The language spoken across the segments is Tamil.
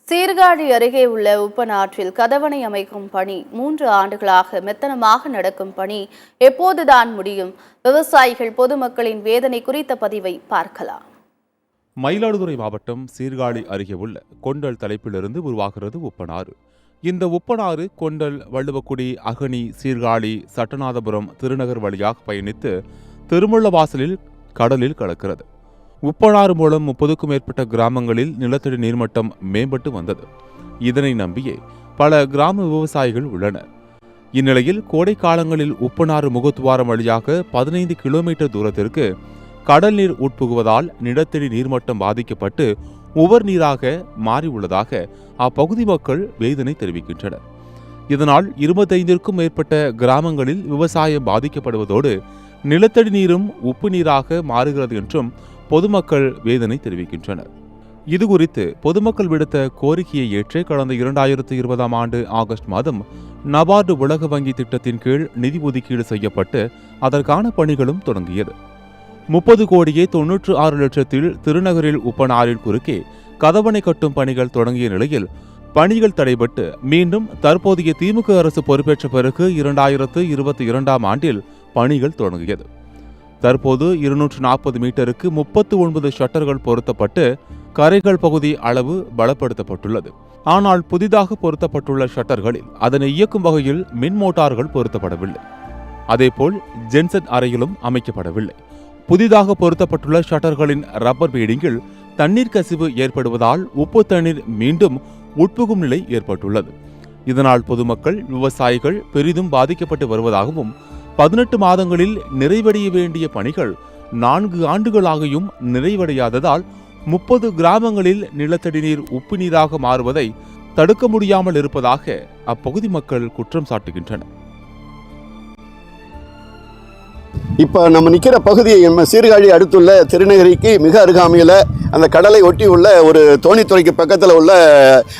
சீர்காழி அருகே உள்ள உப்பனாற்றில் கதவணை அமைக்கும் பணி 3 ஆண்டுகளாக மெத்தனமாக நடக்கும் பணி எப்போதுதான் முடியும்? விவசாயிகள் பொதுமக்களின் வேதனை குறித்த பதிவை பார்க்கலாம். மயிலாடுதுறை மாவட்டம் சீர்காழி அருகே உள்ள கொண்டல் தலைப்பிலிருந்து உருவாகிறது உப்பனாறு. இந்த உப்பனாறு கொண்டல், வள்ளுவக்குடி, அகனி, சீர்காழி, சட்டநாதபுரம், திருநகர் வழியாக பயணித்து திருமுள்ளவாசலில் கடலில் கலக்கிறது. உப்பனாறு மூலம் 30க்கும் மேற்பட்ட கிராமங்களில் நிலத்தடி நீர்மட்டம் மேம்பட்டு வந்தது. இதனை நம்பியே பல கிராம விவசாயிகள் உள்ளனர். இந்நிலையில் கோடை காலங்களில் உப்பனாறு முகத்துவாரம் வழியாக 15 கிலோமீட்டர் தூரத்திற்கு கடல் நீர் உட்புகுவதால் நிலத்தடி நீர்மட்டம் பாதிக்கப்பட்டு உவர் நீராக மாறியுள்ளதாக அப்பகுதி மக்கள் வேதனை தெரிவிக்கின்றனர். இதனால் 25க்கும் மேற்பட்ட கிராமங்களில் விவசாயம் பாதிக்கப்படுவதோடு நிலத்தடி நீரும் உப்பு நீராக மாறுகிறது என்றும் பொதுமக்கள் வேதனை தெரிவிக்கின்றனர். இதுகுறித்து பொதுமக்கள் விடுத்த கோரிக்கையை ஏற்று கடந்த 2020ஆம் ஆண்டு ஆகஸ்ட் மாதம் நபார்டு உலக வங்கி திட்டத்தின் கீழ் நிதி ஒதுக்கீடு செய்யப்பட்டு அதற்கான பணிகளும் தொடங்கியது. 30,96,00,000 திருநகரில் உப்பனாறில் குறுக்கே கதவணை கட்டும் பணிகள் தொடங்கிய நிலையில் பணிகள் தடைபட்டு மீண்டும் தற்போதைய திமுக அரசு பொறுப்பேற்ற பிறகு 2022ஆம் ஆண்டில் பணிகள் தொடங்கியது. தற்போது 240 மீட்டருக்கு 39 ஷட்டர்கள் பொருத்தப்பட்டு கரைகள் பகுதி அளவு பலப்படுத்தப்பட்டுள்ளது. ஆனால் புதிதாக பொருத்தப்பட்டுள்ள ஷட்டர்களில் அதனை இயக்கும் வகையில் மின் மோட்டார்கள் பொருத்தப்படவில்லை. அதேபோல் ஜென்செட் அறையிலும் அமைக்கப்படவில்லை. புதிதாக பொருத்தப்பட்டுள்ள ஷட்டர்களின் ரப்பர் பீடிங்கில் தண்ணீர் கசிவு ஏற்படுவதால் உப்பு தண்ணீர் மீண்டும் உட்புகும் நிலை ஏற்பட்டுள்ளது. இதனால் பொதுமக்கள், விவசாயிகள் பெரிதும் பாதிக்கப்பட்டு வருவதாகவும் 18 மாதங்களில் நிறைவடைய வேண்டிய பணிகள் 4 ஆண்டுகளாகியும் நிறைவடையாததால் 30 கிராமங்களில் நிலத்தடி நீர் உப்பு நீராக மாறுவதை தடுக்க முடியாமல் இருப்பதாக அப்பகுதி மக்கள் குற்றம் சாட்டுகின்றனர். இப்போ நம்ம நிற்கிற பகுதி நம்ம சீர்காழி அடுத்துள்ள திருநகரிக்கு மிக அருகாமையில் அந்த கடலை ஒட்டி உள்ள ஒரு தோணித்துறைக்கு பக்கத்தில் உள்ள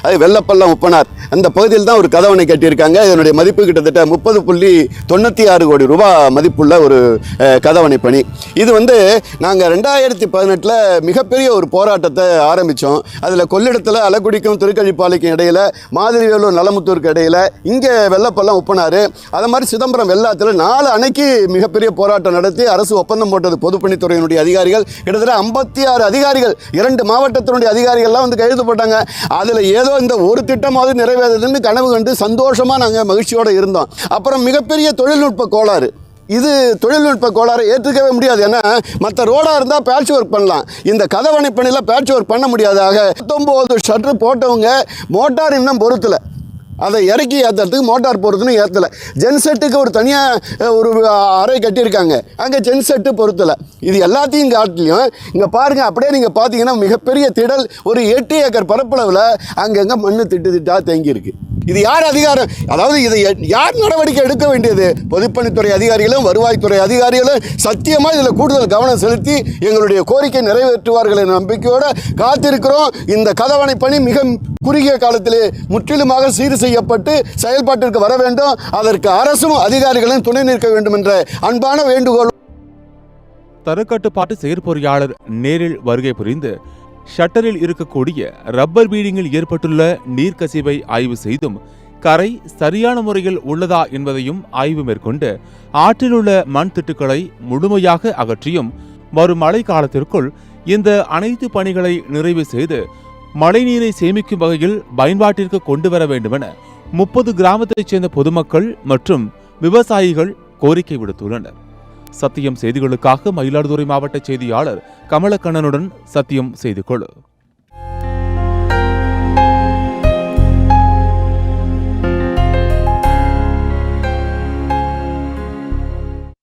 அது வெள்ளப்பள்ளம் உப்பனார் அந்த பகுதியில் தான் ஒரு கதவணை கட்டியிருக்காங்க. இதனுடைய மதிப்பு கிட்டத்தட்ட 30.96 கோடி ரூபாய் மதிப்புள்ள ஒரு கதவணை பணி. இது நாங்கள் 2018 மிகப்பெரிய ஒரு போராட்டத்தை ஆரம்பித்தோம். அதில் கொள்ளிடத்தில் அலக்குடிக்கும் திருக்கழிப்பாலைக்கும் இடையில், மாதிரிவேலூர் நலமுத்தூருக்கு இடையில், இங்கே வெள்ளப்பள்ளம் உப்பனார், அது மாதிரி சிதம்பரம் வெள்ளாத்தில் 4 அணைக்கு மிகப்பெரிய போராட்டம் நடத்தி அரசு ஒப்பந்தம் போட்டது. பொதுப்பணித்துறையினுடைய அதிகாரிகள் கிட்டத்தட்ட 56 அதிகாரிகள் 2 மாவட்டத்தினுடைய அதிகாரிகள்லாம் கைது போட்டாங்க. அதில் ஏதோ இந்த ஒரு திட்டமாவது நிறைவேறதுன்னு கனவு கண்டு சந்தோஷமாக நாங்கள் மகிழ்ச்சியோடு இருந்தோம். அப்புறம் மிகப்பெரிய தொழில்நுட்ப கோளாறு. இது தொழில்நுட்ப கோளாறு ஏற்றுக்கவே முடியாது. ஏன்னா மற்ற ரோடாக இருந்தால் பேட்ச் ஒர்க் பண்ணலாம், இந்த கதவணை பணியில் பேட்ச் ஒர்க் பண்ண முடியாதாக 19 ஷட்டர் போட்டவங்க மோட்டார் இன்னும் பொறுத்தலை. அதை இறக்கி ஏற்றுறதுக்கு மோட்டார் போகிறதுன்னு ஏற்றலை. ஜென்செட்டுக்கு ஒரு தனியாக ஒரு அறை கட்டியிருக்காங்க, அங்கே ஜென்செட்டு பொறுத்தலை. இது எல்லாத்தையும் காட்டிலையும் இங்கே பாருங்கள், அப்படியே நீங்கள் பார்த்தீங்கன்னா மிகப்பெரிய திடல், ஒரு 8 ஏக்கர் பரப்பளவில் அங்கங்கே மண் திட்டாக தேங்கியிருக்கு. இது யார் அதிகாரம்? அதாவது இதை யார் நடவடிக்கை எடுக்க வேண்டியது? பொதுப்பணித்துறை அதிகாரிகளும் வருவாய்த்துறை அதிகாரிகளும் சத்தியமாக இதில் கூடுதல் கவனம் செலுத்தி எங்களுடைய கோரிக்கை நிறைவேற்றுவார்கள் என்ற நம்பிக்கையோடு காத்திருக்கிறோம். இந்த கதவணை பணி மிக குறுகிய காலத்திலே முற்றிலுமாக சீர் செய்யப்பட்டு செயல்பாட்டிற்கு வர வேண்டும். அதற்கு அரசும் அதிகாரிகளும் துணை நிற்க வேண்டும் என்ற அன்பான வேண்டுகோள். தரக்கட்டுப்பாட்டு செயற்பொறியாளர் நேரில் வருகை புரிந்து ஷட்டரில் இருக்கக்கூடிய ரப்பர் பீடிங்கில் ஏற்பட்டுள்ள நீர்க்கசிவை ஆய்வு செய்தும் கரை சரியான முறையில் உள்ளதா என்பதையும் ஆய்வு மேற்கொண்டு ஆற்றில் உள்ள மண் திட்டுக்களை முழுமையாக அகற்றியும் வரும் மழை காலத்திற்குள் இந்த அனைத்து பணிகளை நிறைவு செய்து மழைநீரை சேமிக்கும் வகையில் பயன்பாட்டிற்கு கொண்டு வர வேண்டுமென 30 கிராமத்தைச் சேர்ந்த பொதுமக்கள் மற்றும் விவசாயிகள் கோரிக்கை விடுத்துள்ளனர். சத்தியம் செய்திகளுக்காக மயிலாடுதுறை மாவட்ட செய்தியாளர் கமலக்கண்ணனுடன் சத்தியம் செய்து கொள்.